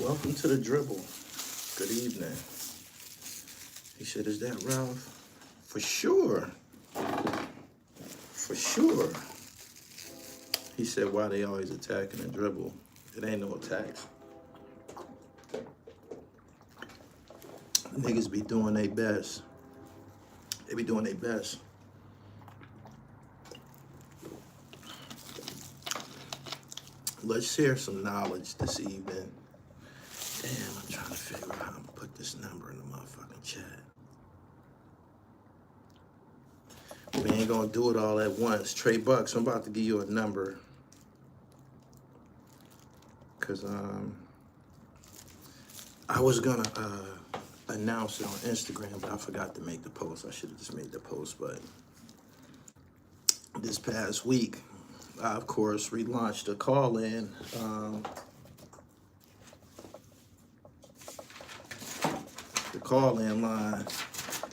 Welcome to the dribble. Good evening. He said, is that Ralph? For sure. For sure. He said, why they always attacking the dribble? It ain't no attacks. Niggas be doing their best. They be doing their best. Let's share some knowledge this evening. Damn, I'm trying to figure out how I'm gonna put this number in the motherfucking chat. We ain't gonna do it all at once. Trey Bucks, I'm about to give you a number. Cause I was gonna announce it on Instagram, but I forgot to make the post. I should have just made the post, but this past week, I, of course, relaunched a call-in. The call-in line.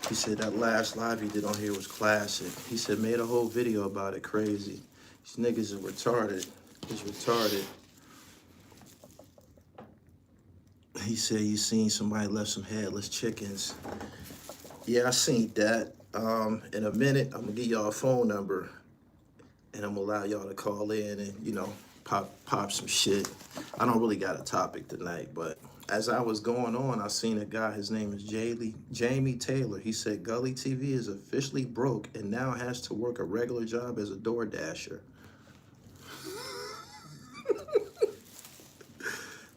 He said that last live he did on here was classic. He said, made a whole video about it, crazy. These niggas are retarded. It's retarded. He said, you seen somebody left some headless chickens. Yeah, I seen that. In a minute, I'm gonna give y'all a phone number and I'm gonna allow y'all to call in and, you know, pop some shit. I don't really got a topic tonight, but as I was going on, I seen a guy, his name is Jamie Taylor. He said, Gully TV is officially broke and now has to work a regular job as a door dasher.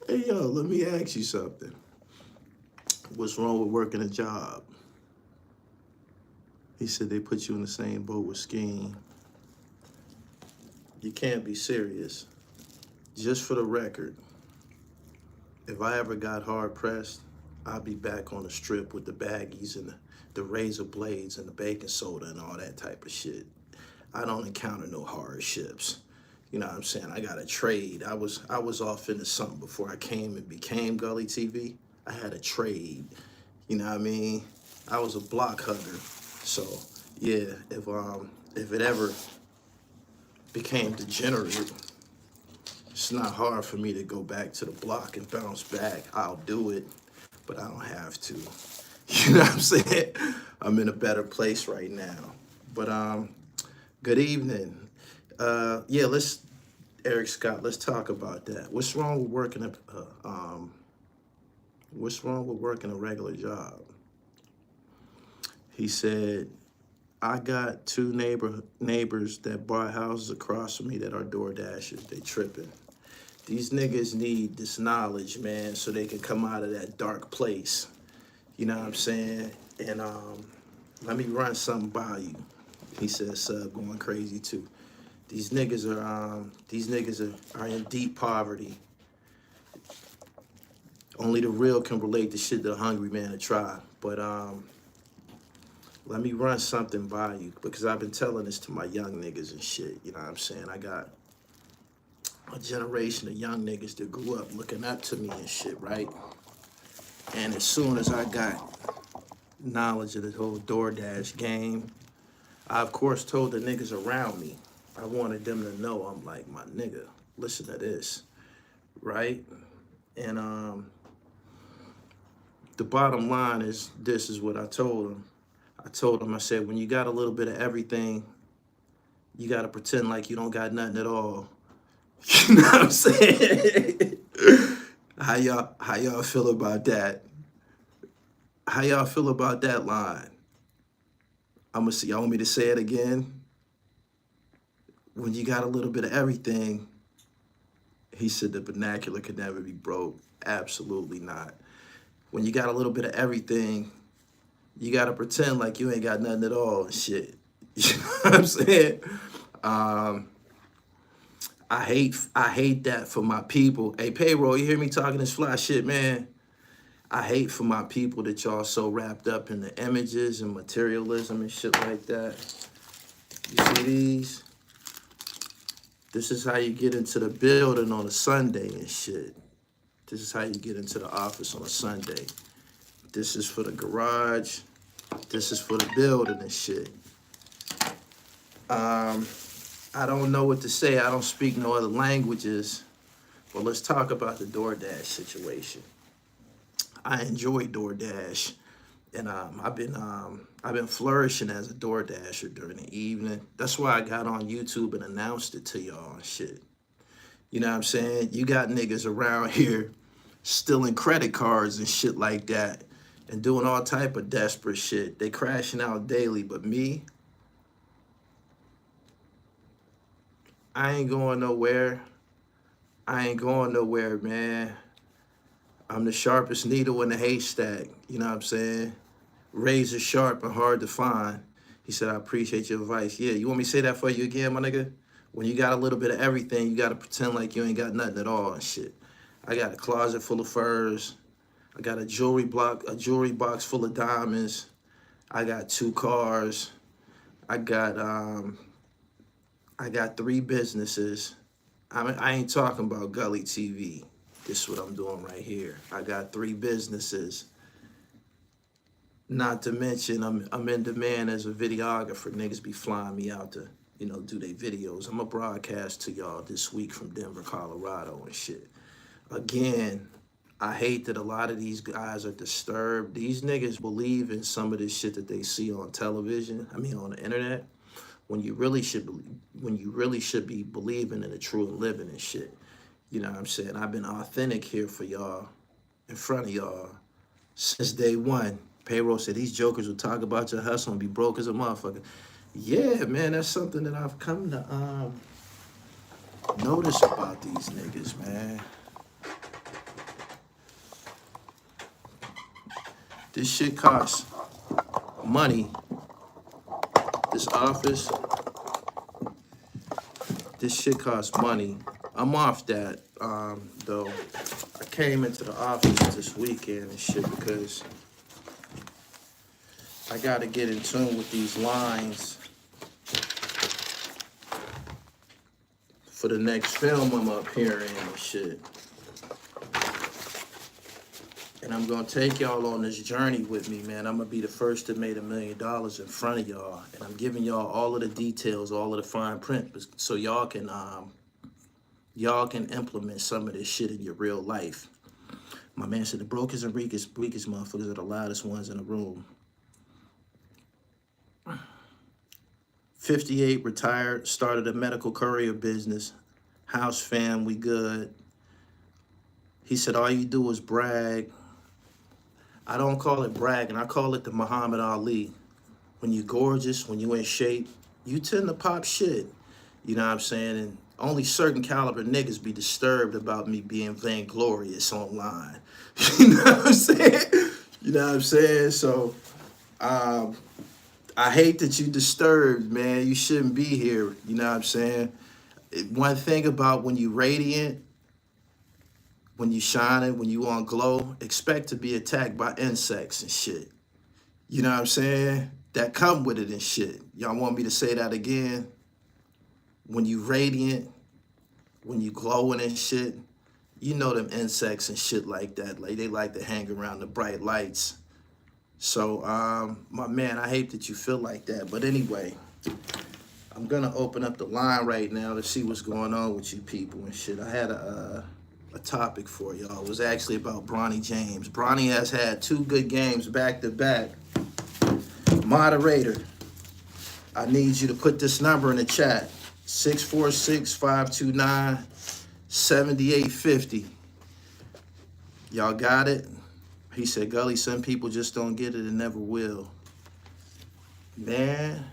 Hey, yo, let me ask you something. What's wrong with working a job? He said they put you in the same boat with skiing. You can't be serious. Just for the record, if I ever got hard pressed, I'd be back on the strip with the baggies and the razor blades and the baking soda and all that type of shit. I don't encounter no hardships. You know what I'm saying? I got a trade. I was off into something before I came and became Gully TV. I had a trade. You know what I mean? I was a block hugger. So yeah, if it ever became degenerate, it's not hard for me to go back to the block and bounce back. I'll do it, but I don't have to. You know what I'm saying? I'm in a better place right now. But good evening. Yeah, Eric Scott, let's talk about that. What's wrong with working a regular job? He said, I got two neighbors that bought houses across from me that are door dashers. They tripping. These niggas need this knowledge, man, so they can come out of that dark place. You know what I'm saying? And let me run something by you. He said, sub, going crazy too. These niggas are in deep poverty. Only the real can relate to shit that a hungry man to try. But let me run something by you, because I've been telling this to my young niggas and shit. You know what I'm saying? I got a generation of young niggas that grew up looking up to me and shit, right? And as soon as I got knowledge of the whole DoorDash game, I, of course, told the niggas around me, I wanted them to know, I'm like, my nigga, listen to this, right? And the bottom line is, this is what I told them. I said, when you got a little bit of everything, you got to pretend like you don't got nothing at all. You know what I'm saying? How y'all feel about that? How y'all feel about that line? I'm gonna see, y'all want me to say it again? When you got a little bit of everything, he said the vernacular could never be broke. Absolutely not. When you got a little bit of everything, you got to pretend like you ain't got nothing at all and shit. You know what I'm saying? I hate that for my people. Hey, Payroll, you hear me talking this fly shit, man? I hate for my people that y'all so wrapped up in the images and materialism and shit like that. You see these? This is how you get into the building on a Sunday and shit. This is how you get into the office on a Sunday. This is for the garage. This is for the building and shit. I don't know what to say. I don't speak no other languages, Well, let's talk about the DoorDash situation. I enjoy DoorDash, and I've been flourishing as a DoorDasher during the evening. That's why I got on YouTube and announced it to y'all and shit. You know what I'm saying? You got niggas around here stealing credit cards and shit like that and doing all type of desperate shit. They crashing out daily, but me, I ain't going nowhere. I ain't going nowhere, man. I'm the sharpest needle in the haystack. You know what I'm saying? Razor sharp and hard to find. He said, I appreciate your advice. Yeah, you want me to say that for you again, my nigga? When you got a little bit of everything, you got to pretend like you ain't got nothing at all and shit. I got a closet full of furs. I got a jewelry box full of diamonds. I got 2 cars. I got 3 businesses. I ain't talking about Gully TV. This is what I'm doing right here. I got 3 businesses. Not to mention, I'm in demand as a videographer. Niggas be flying me out to, you know, do their videos. I'm gonna broadcast to y'all this week from Denver, Colorado and shit. Again, I hate that a lot of these guys are disturbed. These niggas believe in some of this shit that they see on television. I mean, on the internet. When you really should be believing in the true and living and shit. You know what I'm saying? I've been authentic here for y'all, in front of y'all, since day one. Payroll said these jokers will talk about your hustle and be broke as a motherfucker. Yeah, man, that's something that I've come to notice about these niggas, man. This shit costs money. This office, this shit costs money. I'm off that, though. I came into the office this weekend and shit because I gotta get in tune with these lines for the next film I'm appearing in and shit. And I'm gonna take y'all on this journey with me, man. I'm gonna be the first that made $1 million in front of y'all. And I'm giving y'all all of the details, all of the fine print, so y'all can implement some of this shit in your real life. My man said the brokest and weakest motherfuckers are the loudest ones in the room. 58, retired, started a medical courier business. House fam, we good. He said, all you do is brag. I don't call it bragging. I call it the Muhammad Ali. When you're gorgeous, when you in shape, you tend to pop shit. You know what I'm saying? And only certain caliber niggas be disturbed about me being vainglorious online. You know what I'm saying? You know what I'm saying? So, I hate that you disturbed, man. You shouldn't be here. You know what I'm saying? One thing about when you radiant, when you shining, when you on glow, expect to be attacked by insects and shit. You know what I'm saying? That come with it and shit. Y'all want me to say that again? When you radiant, when you glowing and shit, you know them insects and shit like that. Like they like to hang around the bright lights. So, my man, I hate that you feel like that. But anyway, I'm gonna open up the line right now to see what's going on with you people and shit. I had a topic for y'all. It was actually about Bronny James. Bronny has had 2 good games back to back. Moderator, I need you to put this number in the chat. 646-529-7850. Y'all got it? He said, Gully, some people just don't get it and never will. Man,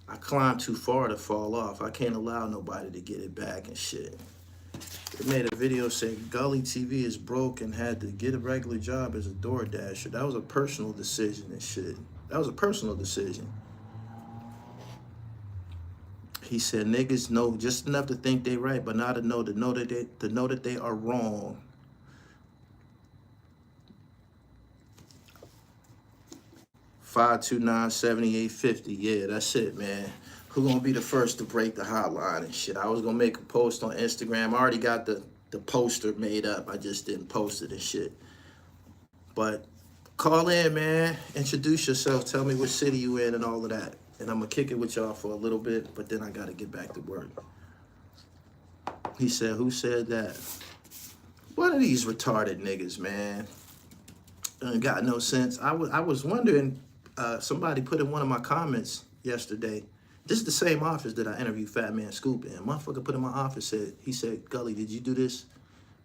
I climbed too far to fall off. I can't allow nobody to get it back and shit. They made a video saying Gully TV is broke and had to get a regular job as a DoorDasher. That was a personal decision and shit. That was a personal decision. He said niggas know just enough to think they right, but not to know that they are wrong. $529-7850. Yeah, that's it, man. Who gonna be the first to break the hotline and shit? I was gonna make a post on Instagram. I already got the poster made up. I just didn't post it and shit. But call in, man. Introduce yourself. Tell me what city you in and all of that. And I'm gonna kick it with y'all for a little bit, but then I gotta get back to work. He said, who said that? One of these retarded niggas, man. Got no sense. I was wondering, somebody put in one of my comments yesterday. This is the same office that I interviewed Fat Man Scoop in. Motherfucker put in my office, he said, Gully, did you do this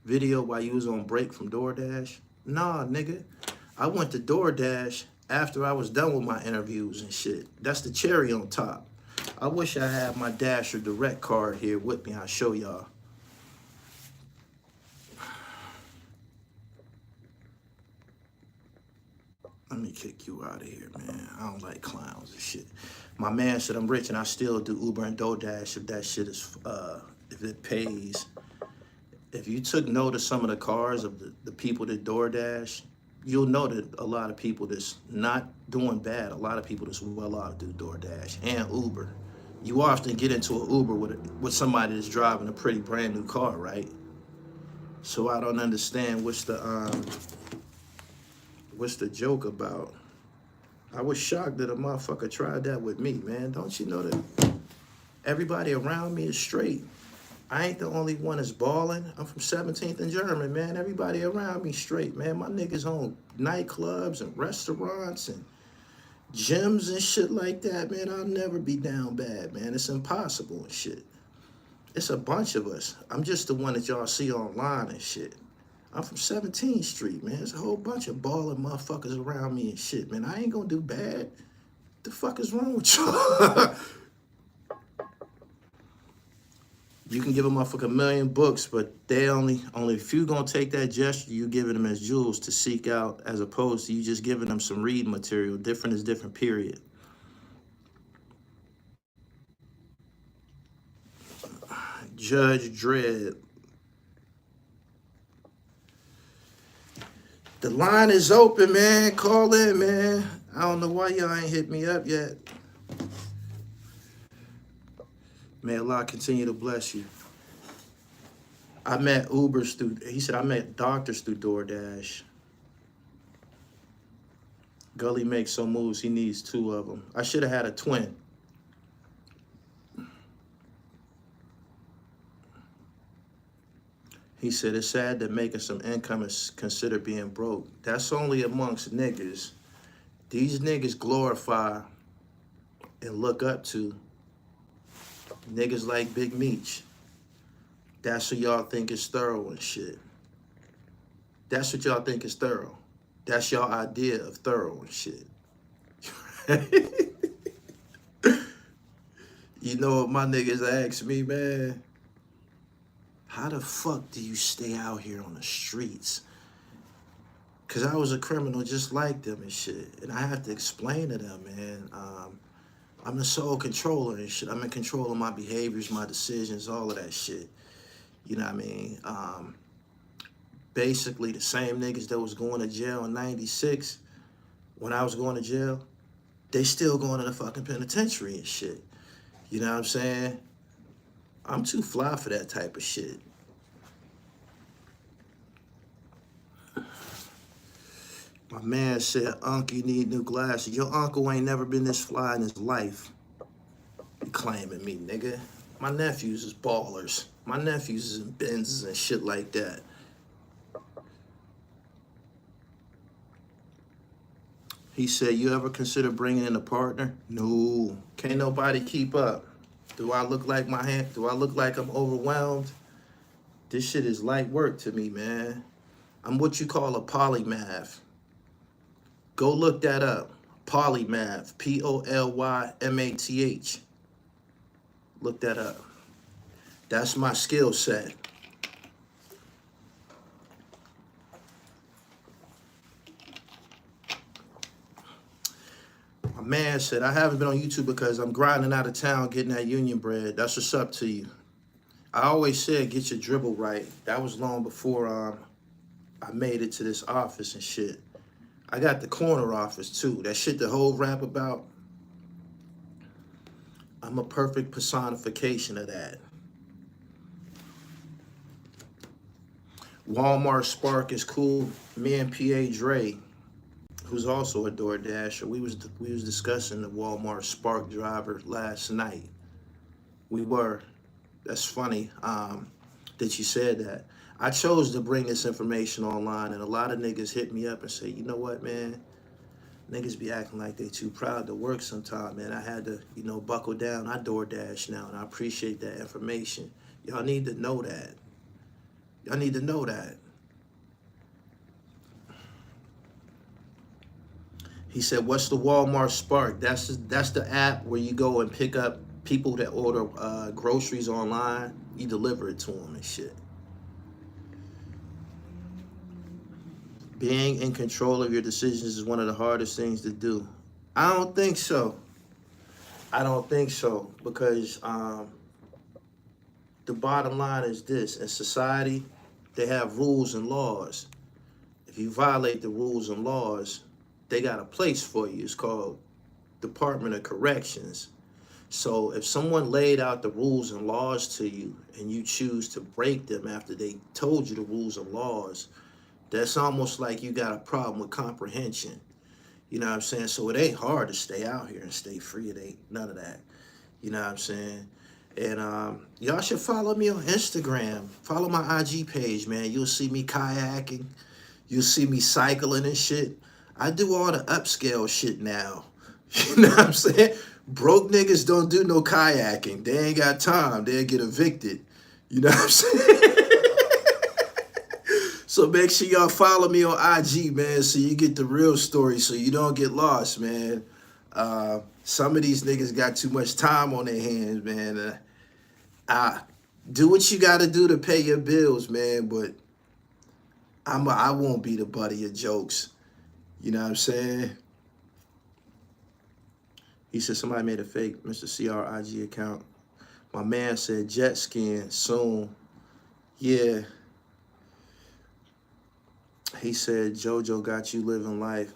video while you was on break from DoorDash? Nah, nigga. I went to DoorDash after I was done with my interviews and shit. That's the cherry on top. I wish I had my Dasher Direct card here with me. I'll show y'all. Let me kick you out of here, man. I don't like clowns and shit. My man said I'm rich and I still do Uber and DoorDash if that shit is, if it pays. If you took note of some of the cars of the people that DoorDash, you'll know that a lot of people that's not doing bad, a lot of people that's well off do DoorDash and Uber. You often get into an Uber with somebody that's driving a pretty brand new car, right? So I don't understand what's the joke about. I was shocked that a motherfucker tried that with me, man. Don't you know that everybody around me is straight? I ain't the only one that's balling. I'm from 17th and German, man. Everybody around me straight, man. My niggas own nightclubs and restaurants and gyms and shit like that, man. I'll never be down bad, man. It's impossible and shit. It's a bunch of us. I'm just the one that y'all see online and shit. I'm from 17th Street, man. There's a whole bunch of balling motherfuckers around me and shit, man. I ain't gonna do bad. The fuck is wrong with y'all? You can give a motherfucker a million books, but they only if you gonna take that gesture, you giving them as jewels to seek out, as opposed to you just giving them some reading material. Different is different, period. Judge Dredd. The line is open, man. Call in, man. I don't know why y'all ain't hit me up yet. May Allah continue to bless you. I met Ubers through, he said I met doctors through DoorDash. Gully makes some moves, he needs 2 of them. I should have had a twin. He said it's sad that making some income is considered being broke. That's only amongst niggas. These niggas glorify and look up to niggas like Big Meech. That's what y'all think is thorough and shit. That's what y'all think is thorough. That's y'all idea of thorough and shit. You know what my niggas ask me, man? How the fuck do you stay out here on the streets? Because I was a criminal just like them and shit. And I have to explain to them, man. I'm the sole controller and shit. I'm in control of my behaviors, my decisions, all of that shit. You know what I mean? Basically, the same niggas that was going to jail in 96, when I was going to jail, they still going to the fucking penitentiary and shit. You know what I'm saying? I'm too fly for that type of shit. My man said, Uncle, you need new glasses. Your uncle ain't never been this fly in his life. You claiming me, nigga. My nephews is ballers. My nephews is in Benzes and shit like that. He said, you ever consider bringing in a partner? No. Can't nobody keep up. Do I look like do I look like I'm overwhelmed? This shit is light work to me, man. I'm what you call a polymath. Go look that up. Polymath. P-O-L-Y-M-A-T-H. Look that up. That's my skill set. My man said, I haven't been on YouTube because I'm grinding out of town getting that union bread. That's what's up to you. I always said, get your dribble right. That was long before I made it to this office and shit. I got the corner office too. That shit the whole rap about. I'm a perfect personification of that. Walmart Spark is cool. Me and P.A. Dre, who's also a DoorDasher, we was discussing the Walmart Spark driver last night. We were. That's funny that you said that. I chose to bring this information online, and a lot of niggas hit me up and say, you know what, man? Niggas be acting like they too proud to work sometime, man. I had to, you know, buckle down. I DoorDash now, and I appreciate that information. Y'all need to know that. Y'all need to know that. He said, what's the Walmart Spark? That's the app where you go and pick up people that order groceries online. You deliver it to them and shit. Being in control of your decisions is one of the hardest things to do. I don't think so. I don't think so, because the bottom line is this. In society, they have rules and laws. If you violate the rules and laws, they got a place for you. It's called Department of Corrections. So if someone laid out the rules and laws to you and you choose to break them after they told you the rules and laws, that's almost like you got a problem with comprehension. You know what I'm saying? So it ain't hard to stay out here and stay free. It ain't none of that. You know what I'm saying? And y'all should follow me on Instagram. Follow my IG page, man. You'll see me kayaking. You'll see me cycling and shit. I do all the upscale shit now. You know what I'm saying? Broke niggas don't do no kayaking. They ain't got time. They'll get evicted. You know what I'm saying? So make sure y'all follow me on IG, man, so you get the real story, so you don't get lost, man. Some of these niggas got too much time on their hands, man. Do what you got to do to pay your bills, man, but I won't be the butt of your jokes. You know what I'm saying? He said somebody made a fake Mr. CR IG account. My man said jet skiing soon. Yeah. He said, JoJo got you living life.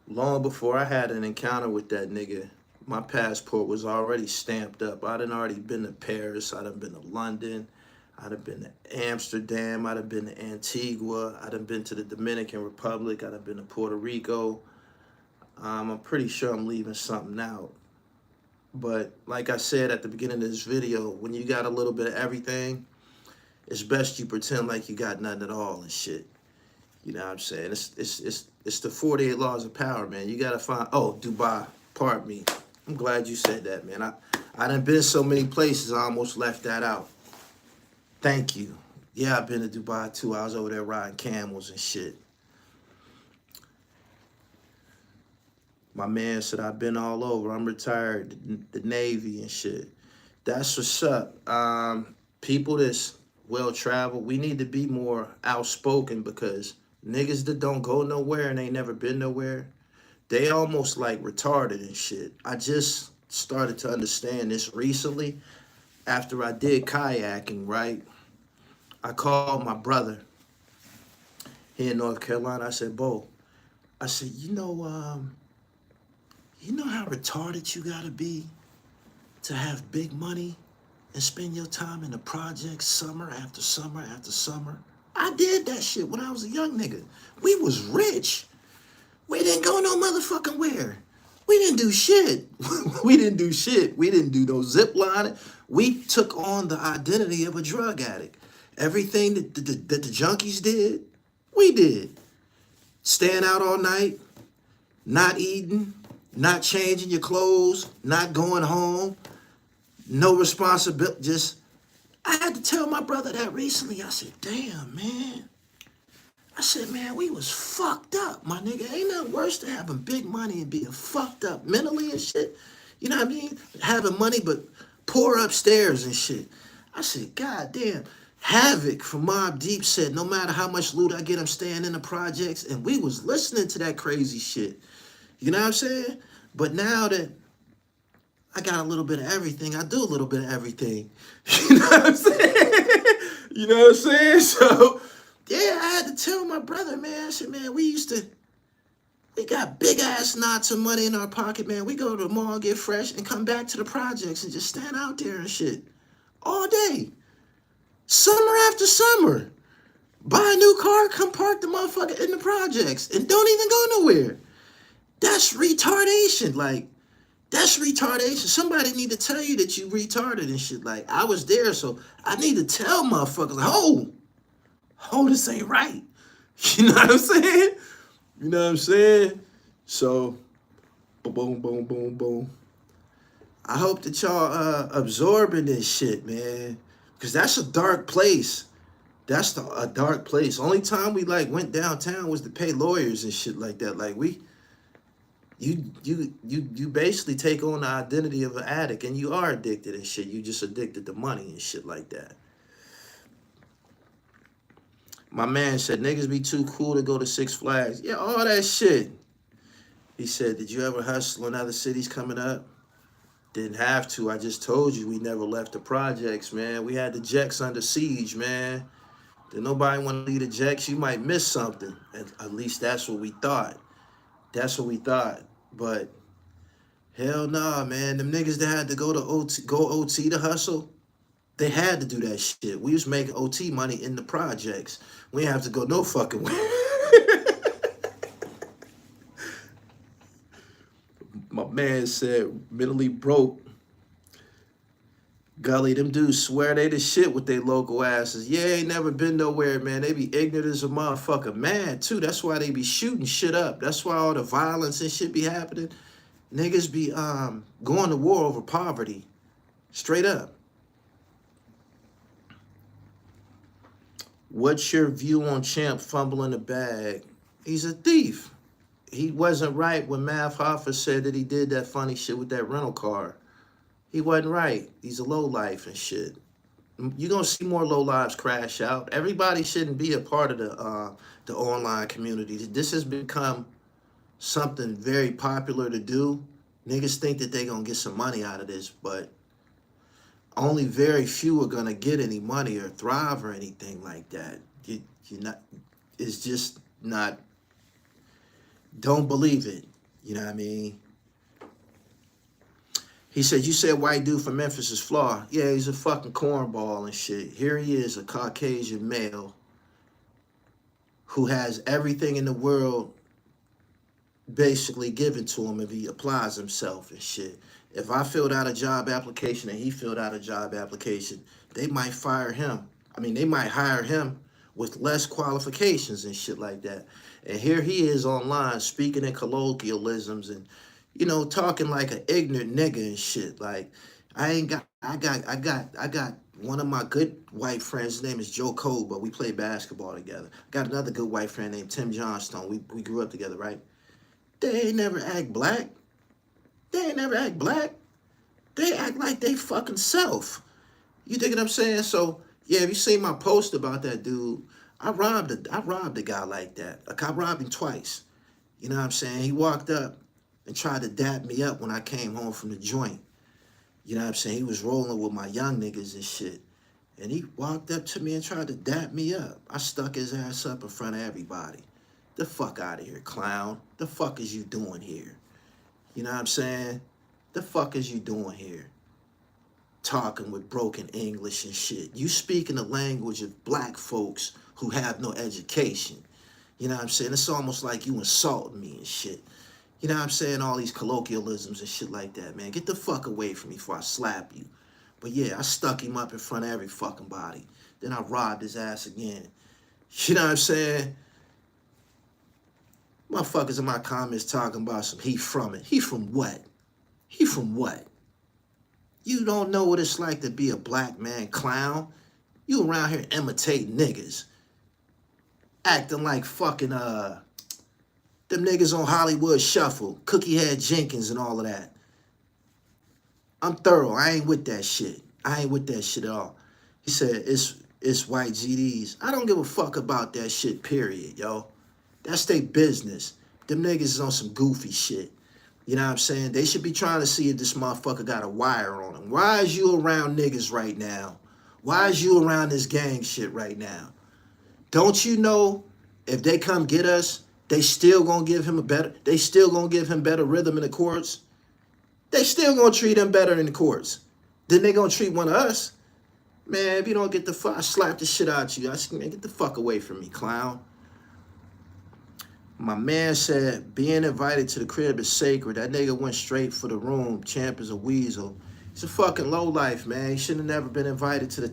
Long before I had an encounter with that nigga, my passport was already stamped up. I done already been to Paris. I done been to London. I done been to Amsterdam. I done been to Antigua. I done been to the Dominican Republic. I done been to Puerto Rico. I'm pretty sure I'm leaving something out. But like I said at the beginning of this video, when you got a little bit of everything, it's best you pretend like you got nothing at all and shit. You know what I'm saying? It's the 48 laws of power, man. You gotta find, oh, Dubai, pardon me. I'm glad you said that, man. I done been so many places, I almost left that out. Thank you. Yeah, I've been to Dubai too. I was over there riding camels and shit. My man said, I've been all over. I'm retired, the Navy and shit. That's what's up. People that's well-traveled, we need to be more outspoken, because niggas that don't go nowhere and ain't never been nowhere, they almost like retarded and shit. I just started to understand this recently after I did kayaking, right? I called my brother here in North Carolina. I said, Bo, I said, you know how retarded you gotta be to have big money and spend your time in the projects summer after summer after summer? I did that shit when I was a young nigga. We was rich. We didn't go no motherfucking where. We didn't do shit. We didn't do shit. We didn't do no zip lining. We took on the identity of a drug addict. Everything that the junkies did, we did. Staying out all night, not eating, not changing your clothes, not going home, no responsibility. Just, I had to tell my brother that recently. I said, damn, man. I said, man, we was fucked up, my nigga. Ain't nothing worse than having big money and being fucked up mentally and shit. You know what I mean? Having money but poor upstairs and shit. I said, God damn. Havoc from Mobb Deep said, no matter how much loot I get, I'm staying in the projects. And we was listening to that crazy shit. You know what I'm saying? But now that I got a little bit of everything, I do a little bit of everything. You know what I'm saying? You know what I'm saying? So, yeah, I had to tell my brother, man. I said, man, we got big ass knots of money in our pocket, man. We go to the mall, get fresh, and come back to the projects and just stand out there and shit all day. Summer after summer. Buy a new car, come park the motherfucker in the projects, and don't even go nowhere. That's retardation. Like, that's retardation. Somebody need to tell you that you retarded and shit. Like, I was there, so I need to tell motherfuckers, like, oh, oh, this ain't right. You know what I'm saying? You know what I'm saying? So, boom, boom, boom, boom. I hope that y'all absorbing this shit, man. Because that's a dark place. That's a dark place. Only time we like went downtown was to pay lawyers and shit like that. Like you basically take on the identity of an addict, and you are addicted and shit. You just addicted to money and shit like that. My man said niggas be too cool to go to Six Flags. Yeah, all that shit. He said, did you ever hustle in other cities coming up? Didn't have to. I just told you we never left the projects, man. We had the Jacks under siege, man. Did nobody want to leave the Jacks? You might miss something. At least that's what we thought. That's what we thought. But hell nah, man. Them niggas that had to go OT to hustle, they had to do that shit. We was making OT money in the projects. We didn't have to go no fucking way. My man said, mentally broke. Gully, them dudes swear they the shit with their local asses. Yeah, ain't never been nowhere, man. They be ignorant as a motherfucker. Mad, too. That's why they be shooting shit up. That's why all the violence and shit be happening. Niggas be going to war over poverty. Straight up. What's your view on Champ fumbling the bag? He's a thief. He wasn't right when Math Hoffa said that he did that funny shit with that rental car. He wasn't right. He's a lowlife and shit. You're going to see more lowlives crash out. Everybody shouldn't be a part of the online community. This has become something very popular to do. Niggas think that they're going to get some money out of this, but only very few are going to get any money or thrive or anything like that. It's just not, don't believe it. You know what I mean? He said, you said white dude from Memphis is flawed. Yeah, he's a fucking cornball and shit. Here he is, a Caucasian male who has everything in the world basically given to him if he applies himself and shit. If I filled out a job application and he filled out a job application, they might fire him. I mean, they might hire him with less qualifications and shit like that. And here he is online speaking in colloquialisms and, you know, talking like an ignorant nigga and shit. Like, I got one of my good white friends. His name is Joe Cole, but we play basketball together. Got another good white friend named Tim Johnstone. We grew up together, right? They ain't never act black. They ain't never act black. They act like they fucking self. You dig what I'm saying? So, yeah, if you see my post about that dude, I robbed a guy like that. Like, I robbed him twice. You know what I'm saying? He walked up and tried to dap me up when I came home from the joint. You know what I'm saying? He was rolling with my young niggas and shit. And he walked up to me and tried to dap me up. I stuck his ass up in front of everybody. The fuck out of here, clown. The fuck is you doing here? You know what I'm saying? The fuck is you doing here? Talking with broken English and shit. You speaking the language of black folks who have no education. You know what I'm saying? It's almost like you insulting me and shit. You know what I'm saying? All these colloquialisms and shit like that, man. Get the fuck away from me before I slap you. But yeah, I stuck him up in front of every fucking body. Then I robbed his ass again. You know what I'm saying? Motherfuckers in my comments talking about some he from it. He from what? He from what? You don't know what it's like to be a black man clown. You around here imitating niggas. Acting like fucking, them niggas on Hollywood Shuffle, Cookie Head Jenkins and all of that. I'm thorough. I ain't with that shit. I ain't with that shit at all. He said, it's white GDs. I don't give a fuck about that shit, period, yo. That's their business. Them niggas is on some goofy shit. You know what I'm saying? They should be trying to see if this motherfucker got a wire on him. Why is you around niggas right now? Why is you around this gang shit right now? Don't you know if they come get us, they still gonna give him better rhythm in the courts? They still gonna treat him better in the courts. Then they gonna treat one of us. Man, if you don't get the fuck, I slap the shit out you. I said, man, get the fuck away from me, clown. My man said, being invited to the crib is sacred. That nigga went straight for the room. Champ is a weasel. He's a fucking lowlife, man. He shouldn't have never been invited to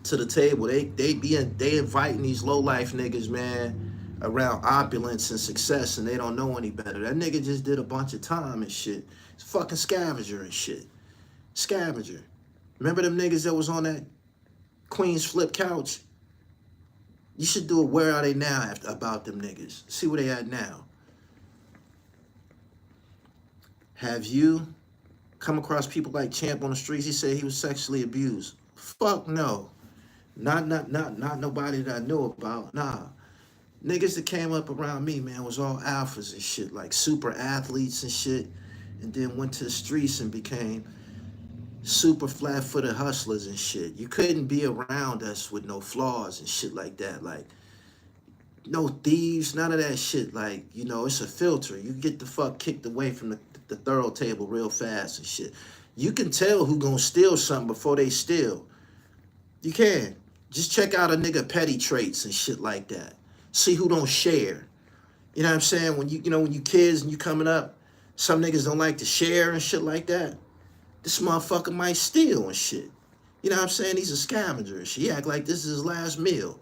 to the table. They inviting these low life niggas, man, around opulence and success, and they don't know any better. That nigga just did a bunch of time and shit. It's a fucking scavenger and shit. Scavenger. Remember them niggas that was on that Queen's flip couch? You should do a where are they now after, about them niggas. See where they at now. Have you come across people like Champ on the streets? He said he was sexually abused. Fuck no. Not nobody that I knew about. Nah. Niggas that came up around me, man, was all alphas and shit, like super athletes and shit, and then went to the streets and became super flat-footed hustlers and shit. You couldn't be around us with no flaws and shit like that. Like, no thieves, none of that shit. Like, you know, it's a filter. You get the fuck kicked away from the thorough table real fast and shit. You can tell who gonna steal something before they steal. You can. Just check out a nigga petty traits and shit like that. See who don't share. You know what I'm saying? When when you kids and you coming up, some niggas don't like to share and shit like that. This motherfucker might steal and shit. You know what I'm saying? He's a scavenger and shit. He act like this is his last meal.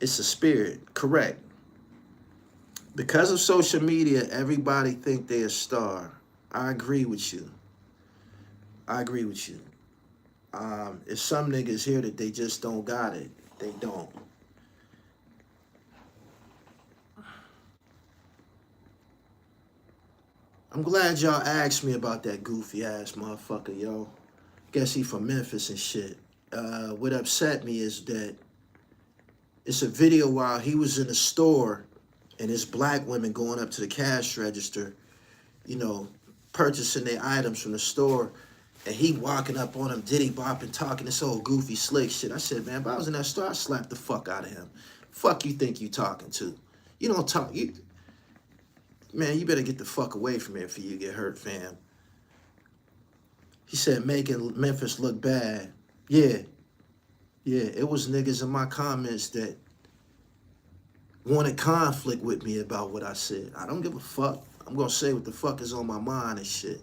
It's a spirit, correct. Because of social media, everybody think they're a star. I agree with you. I agree with you. It's some niggas here that they just don't got it. They don't. I'm glad y'all asked me about that goofy ass motherfucker, yo. Guess he from Memphis and shit. What upset me is that it's a video while he was in a store and there's black women going up to the cash register, you know, purchasing their items from the store, and he walking up on them, diddy bopping, talking this old goofy slick shit. I said, man, if I was in that store, I'd slap the fuck out of him. Fuck you think you talking to? You don't talk, man, you better get the fuck away from here before you get hurt, fam. He said making Memphis look bad. Yeah, it was niggas in my comments that wanted conflict with me about what I said. I don't give a fuck. I'm gonna say what the fuck is on my mind and shit.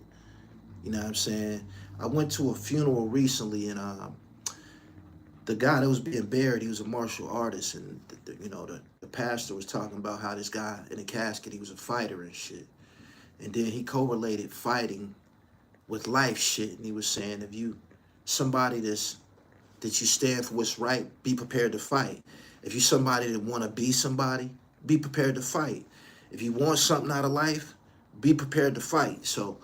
You know what I'm saying? I went to a funeral recently, and the guy that was being buried, he was a martial artist, and the pastor was talking about how this guy in the casket, he was a fighter and shit. And then he correlated fighting with life shit, and he was saying, if you somebody that you stand for what's right, be prepared to fight. If you somebody that want to be somebody, be prepared to fight. If you want something out of life, be prepared to fight. So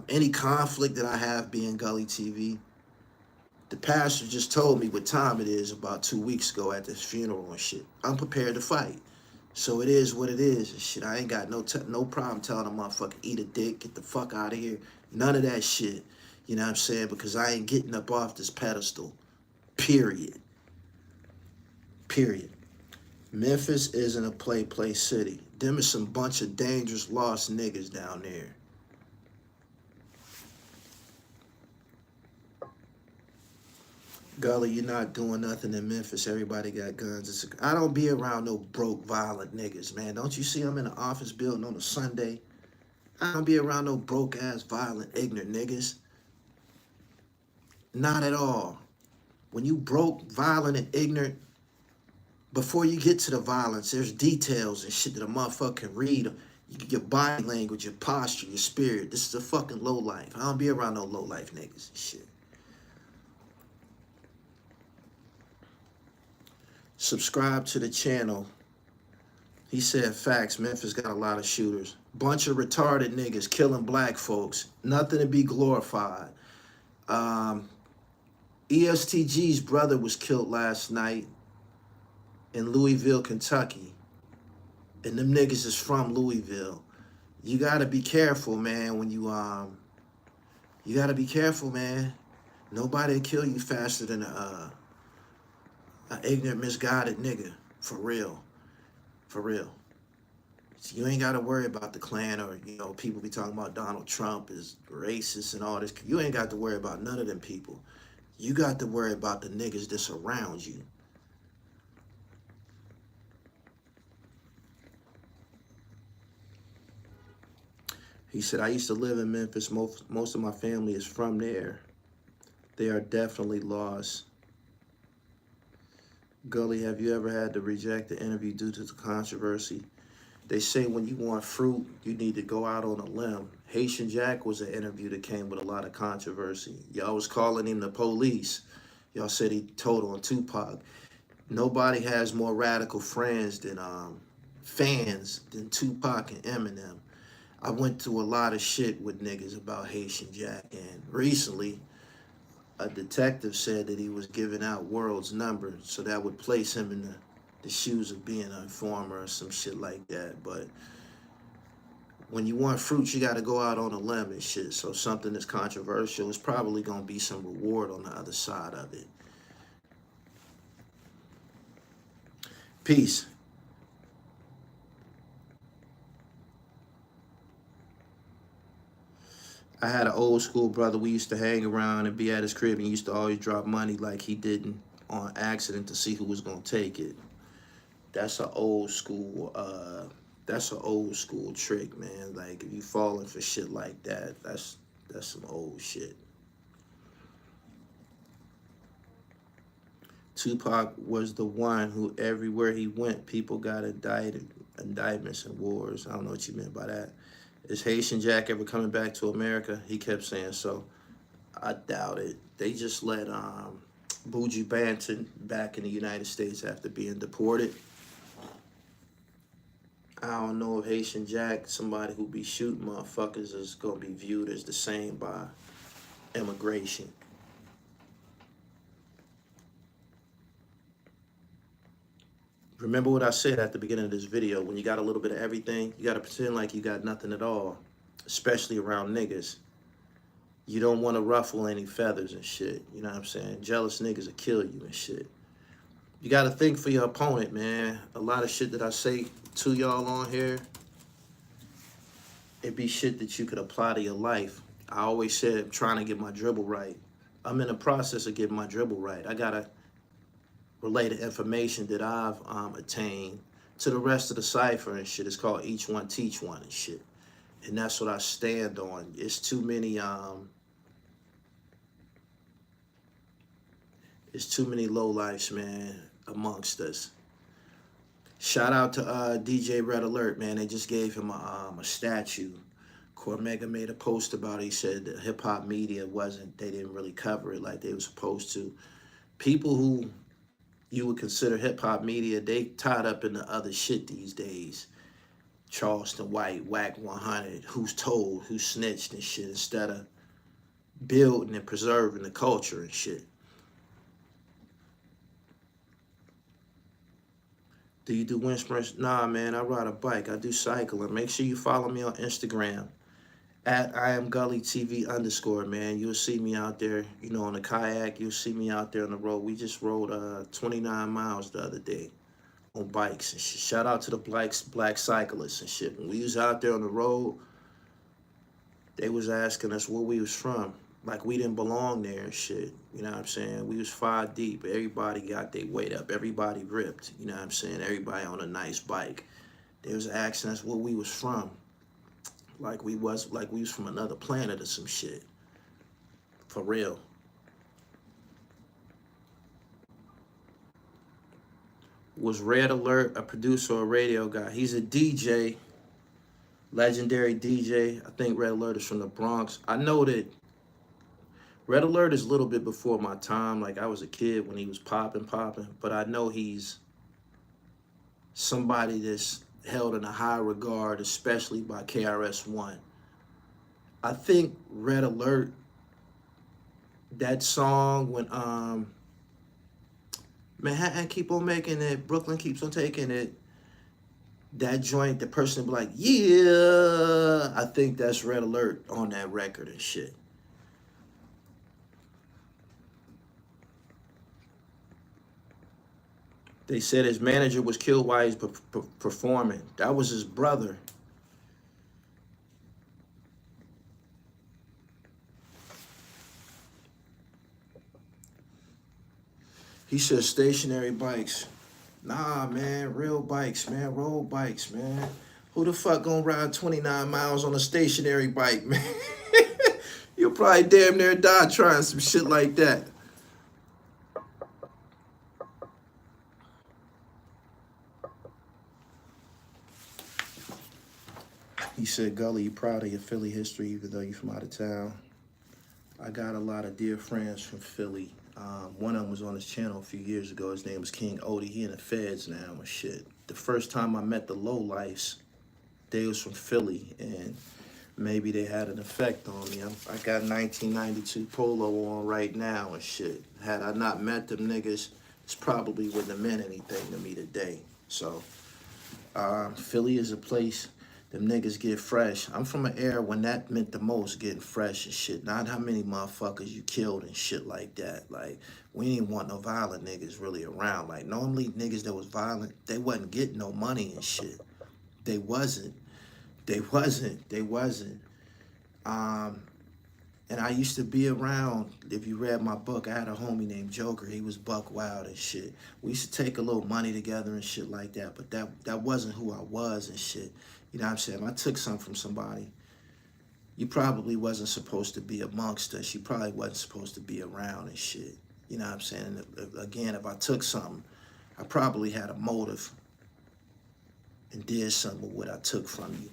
any conflict that I have being Gully TV, the pastor just told me what time it is about 2 weeks ago at this funeral and shit. I'm prepared to fight. So it is what it is and shit. I ain't got no problem telling a motherfucker, eat a dick, get the fuck out of here. None of that shit. You know what I'm saying? Because I ain't getting up off this pedestal. Period. Period. Memphis isn't a play city. Them is some bunch of dangerous lost niggas down there. Gully, you're not doing nothing in Memphis. Everybody got guns. I don't be around no broke, violent niggas, man. Don't you see I'm in the office building on a Sunday? I don't be around no broke-ass, violent, ignorant niggas. Not at all. When you broke, violent, and ignorant, before you get to the violence, there's details and shit that a motherfucker can read. Your body language, your posture, your spirit. This is a fucking low life. I don't be around no low life niggas and shit. Subscribe to the channel. He said facts. Memphis got a lot of shooters. Bunch of retarded niggas killing black folks. Nothing to be glorified. ESTG's brother was killed last night in Louisville, Kentucky. And them niggas is from Louisville. You gotta be careful, man, when you gotta be careful, man. Nobody will kill you faster than an ignorant, misguided nigga. For real. For real. So you ain't gotta worry about the Klan or, people be talking about Donald Trump is racist and all this. You ain't got to worry about none of them people. You got to worry about the niggas that surround you. He said, I used to live in Memphis. Most of my family is from there. They are definitely lost. Gully, have you ever had to reject the interview due to the controversy? They say when you want fruit, you need to go out on a limb. Haitian Jack was an interview that came with a lot of controversy. Y'all was calling him the police. Y'all said he told on Tupac. Nobody has more radical fans than Tupac and Eminem. I went through a lot of shit with niggas about Haitian Jack, and recently a detective said that he was giving out world's number, so that would place him in the shoes of being an informer or some shit like that. But when you want fruits, you got to go out on a limb and shit. So something that's controversial is probably going to be some reward on the other side of it. Peace. I had an old school brother. We used to hang around and be at his crib, and he used to always drop money like he didn't on accident to see who was gonna take it. That's an old school. That's an old school trick, man. Like if you falling for shit like that, that's some old shit. Tupac was the one who everywhere he went, people got indictments and wars. I don't know what you meant by that. Is Haitian Jack ever coming back to America? He kept saying so. I doubt it. They just let Buju Banton back in the United States after being deported. I don't know if Haitian Jack, somebody who be shooting motherfuckers, is gonna be viewed as the same by immigration. Remember what I said at the beginning of this video, when you got a little bit of everything, you gotta pretend like you got nothing at all, especially around niggas. You don't wanna ruffle any feathers and shit, you know what I'm saying? Jealous niggas will kill you and shit. You gotta think for your opponent, man. A lot of shit that I say to y'all on here, it be shit that you could apply to your life. I always said I'm trying to get my dribble right. I'm in the process of getting my dribble right. I gotta related information that I've attained to the rest of the cipher and shit. It's called each one teach one and shit. And that's what I stand on. It's too many lowlifes, man, amongst us. Shout out to DJ Red Alert, man. They just gave him a statue. Cormega made a post about it. He said the hip hop media they didn't really cover it like they were supposed to. People who you would consider hip-hop media, they tied up in the other shit these days. Charleston White, Whack 100, Who's Told, Who Snitched and shit, instead of building and preserving the culture and shit. Do you do wind sprints? Nah, man, I ride a bike. I do cycling. Make sure you follow me on Instagram at @IamGully TV _, man. You'll see me out there, you know, on a kayak. You'll see me out there on the road. We just rode 29 miles the other day on bikes and shit. Shout out to the black cyclists and shit. When we was out there on the road, they was asking us where we was from. Like we didn't belong there and shit. You know what I'm saying? We was 5 deep. Everybody got their weight up. Everybody ripped. You know what I'm saying? Everybody on a nice bike. They was asking us where we was from. Like we was from another planet or some shit. For real. Was Red Alert a producer or a radio guy? He's a DJ. Legendary DJ. I think Red Alert is from the Bronx. I know that Red Alert is a little bit before my time. Like I was a kid when he was popping. But I know he's somebody that's held in a high regard, especially by KRS-One. I think Red Alert, that song when Manhattan keep on making it, Brooklyn keeps on taking it, that joint, the person be like, yeah, I think that's Red Alert on that record and shit. They said his manager was killed while he's performing. That was his brother. He said stationary bikes. Nah, man, real bikes, man, road bikes, man. Who the fuck gonna ride 29 miles on a stationary bike, man? You'll probably damn near die trying some shit like that. He said, Gully, you proud of your Philly history even though you're from out of town? I got a lot of dear friends from Philly. One of them was on his channel a few years ago. His name was King Odie. He in the feds now and shit. The first time I met the lowlifes, they was from Philly, and maybe they had an effect on me. I got 1992 Polo on right now and shit. Had I not met them niggas, this probably wouldn't have meant anything to me today. So, Philly is a place them niggas get fresh. I'm from an era when that meant the most, getting fresh and shit. Not how many motherfuckers you killed and shit like that. Like, we didn't want no violent niggas really around. Like, normally niggas that was violent, they wasn't getting no money and shit. They wasn't. And I used to be around, if you read my book, I had a homie named Joker. He was buck wild and shit. We used to take a little money together and shit like that, but that wasn't who I was and shit. You know what I'm saying? If I took something from somebody, you probably wasn't supposed to be amongst us. You probably wasn't supposed to be around and shit. You know what I'm saying? Again, if I took something, I probably had a motive and did something with what I took from you.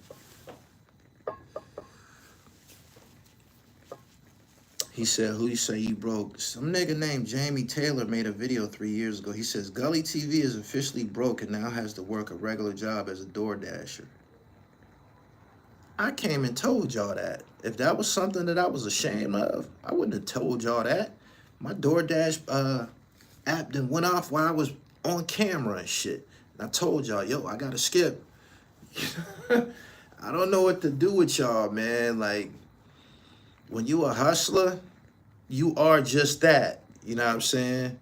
He said, who you say you broke? Some nigga named Jamie Taylor made a video 3 years ago. He says, Gully TV is officially broke and now has to work a regular job as a door dasher. I came and told y'all that. If that was something that I was ashamed of, I wouldn't have told y'all that. My DoorDash app then went off while I was on camera and shit. And I told y'all, yo, I gotta skip. I don't know what to do with y'all, man. Like, when you a hustler, you are just that. You know what I'm saying?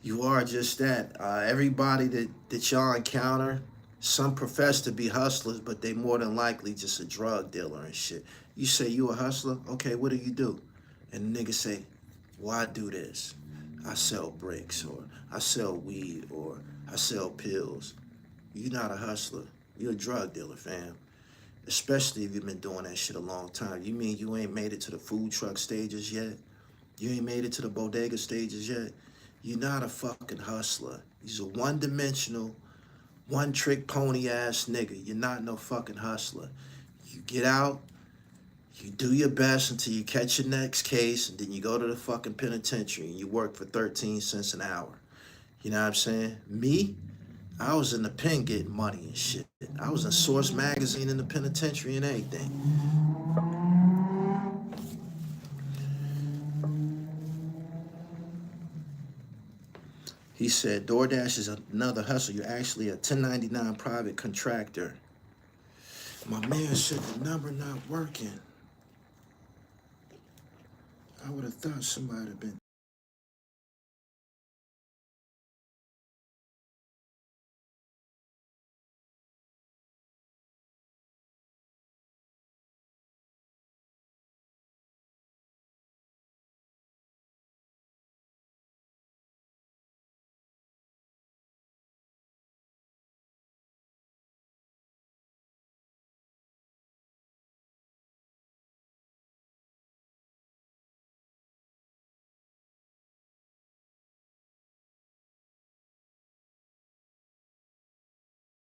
You are just that. Everybody that y'all encounter, some profess to be hustlers, but they more than likely just a drug dealer and shit. You say you a hustler? Okay, what do you do? And the nigga say, well, I do this. I sell bricks, or I sell weed, or I sell pills. You're not a hustler. You're a drug dealer, fam. Especially if you've been doing that shit a long time. You mean you ain't made it to the food truck stages yet? You ain't made it to the bodega stages yet? You're not a fucking hustler. You're a one-dimensional, one-trick pony ass nigga. You're not no fucking hustler. You get out, you do your best until you catch your next case, and then you go to the fucking penitentiary and you work for 13 cents an hour. You know what I'm saying? Me, I was in the pen getting money and shit. I was in Source magazine in the penitentiary and everything. He said, DoorDash is another hustle. You're actually a 1099 private contractor. My man said the number not working. I would have thought somebody had been